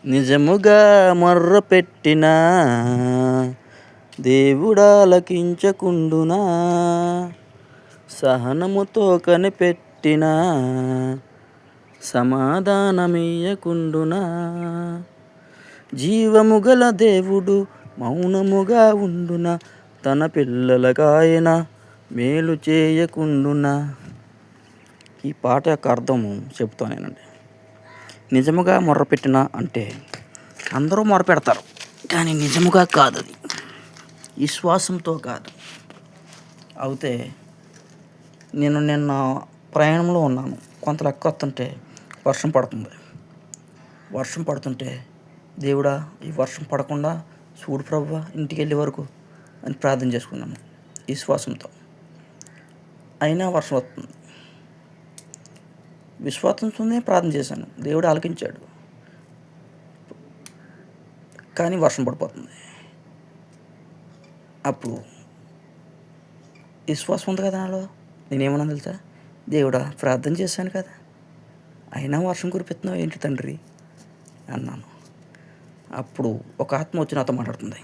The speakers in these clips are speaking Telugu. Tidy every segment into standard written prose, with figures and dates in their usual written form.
నిజముగా మొర్రపెట్టినా దేవుడాలకించకుండునా, సహనముతో కనిపెట్టినా సమాధానమియ్యకుండునా. జీవముగల దేవుడు మౌనముగా ఉండునా, తన పిల్లలకాయన మేలు చేయకుండునా. ఈ పాట యొక్క అర్థము చెప్తానేనండి. నిజముగా మొర్రపెట్టిన అంటే అందరూ మొరపెడతారు, కానీ నిజముగా కాదు, అది విశ్వాసంతో కాదు. అయితే నేను నిన్న ప్రయాణంలో ఉన్నాను. కొంత లెక్క వస్తుంటే వర్షం పడుతుంటే దేవుడా ఈ వర్షం పడకుండా చూడు ప్రభువా ఇంటికి వెళ్ళే వరకు అని ప్రార్థన చేసుకున్నాను విశ్వాసంతో. అయినా వర్షం వస్తుంది. విశ్వాసంతోనే ప్రార్థన చేశాను, దేవుడు ఆలకించాడు. కానీ వర్షం పడిపోతుంది. అప్పుడు విశ్వాసం ఉంది కదా నాలో. నేనేమన్నా తెలుసా, దేవుడా ప్రార్థన చేశాను కదా, అయినా వర్షం కురిపిస్తున్నావు ఏంటి తండ్రి అన్నాను. అప్పుడు ఒక ఆత్మ వచ్చి నాతో మాట్లాడుతుంది.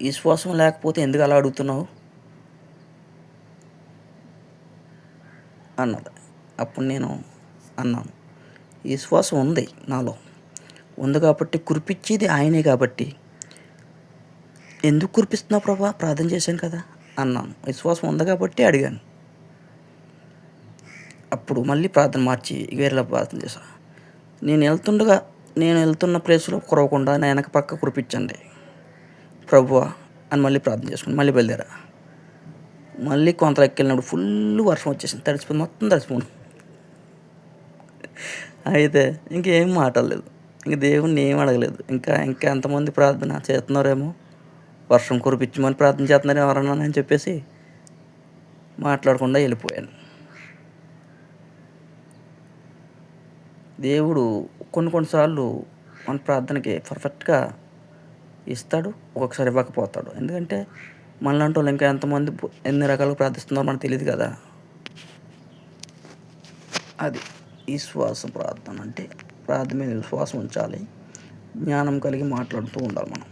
విశ్వాసం లేకపోతే ఎందుకు అలా అడుగుతున్నావు అన్నది. అప్పుడు నేను అన్నాను, విశ్వాసం ఉంది నాలో, ఉంది కాబట్టి కురిపించేది ఆయనే కాబట్టి ఎందుకు కురిపిస్తున్నావు ప్రభా, ప్రార్థన చేశాను కదా అన్నాను. విశ్వాసం ఉంది కాబట్టి అడిగాను. అప్పుడు మళ్ళీ ప్రార్థన మార్చి వేరేలా ప్రార్థన చేశాను. నేను వెళ్తున్న ప్లేస్లో కురవకుండా నా వెనక పక్క కురిపించండి ప్రభువా అని మళ్ళీ ప్రార్థన చేసుకుని మళ్ళీ బయలుదేరా. మళ్ళీ కొంత ఎక్కెళ్ళినప్పుడు ఫుల్ వర్షం వచ్చేసింది, తడిసిపోయింది, మొత్తం తడిసిపోను. అయితే ఇంకేం మాట్లాడలేదు, ఇంక దేవుణ్ణి ఏం అడగలేదు. ఇంకా ఎంతమంది ప్రార్థన చేస్తున్నారేమో, వర్షం కురిపించమని ప్రార్థన చేస్తున్నారు ఎవరన్నా అని చెప్పేసి మాట్లాడకుండా వెళ్ళిపోయాను. దేవుడు కొన్నిసార్లు మన ప్రార్థనకి పర్ఫెక్ట్గా ఇస్తాడు, ఒక్కొక్కసారి ఇవ్వకపోతాడు. ఎందుకంటే మనలాంటి వాళ్ళు ఇంకా ఎంతమంది ఎన్ని రకాలుగా ప్రార్థిస్తున్నారో మనకు తెలియదు కదా. అది విశ్వాసం. ప్రార్థన అంటే ప్రార్థన మీద విశ్వాసం ఉంచాలి, జ్ఞానం కలిగి మాట్లాడుతూ ఉండాలి మనం.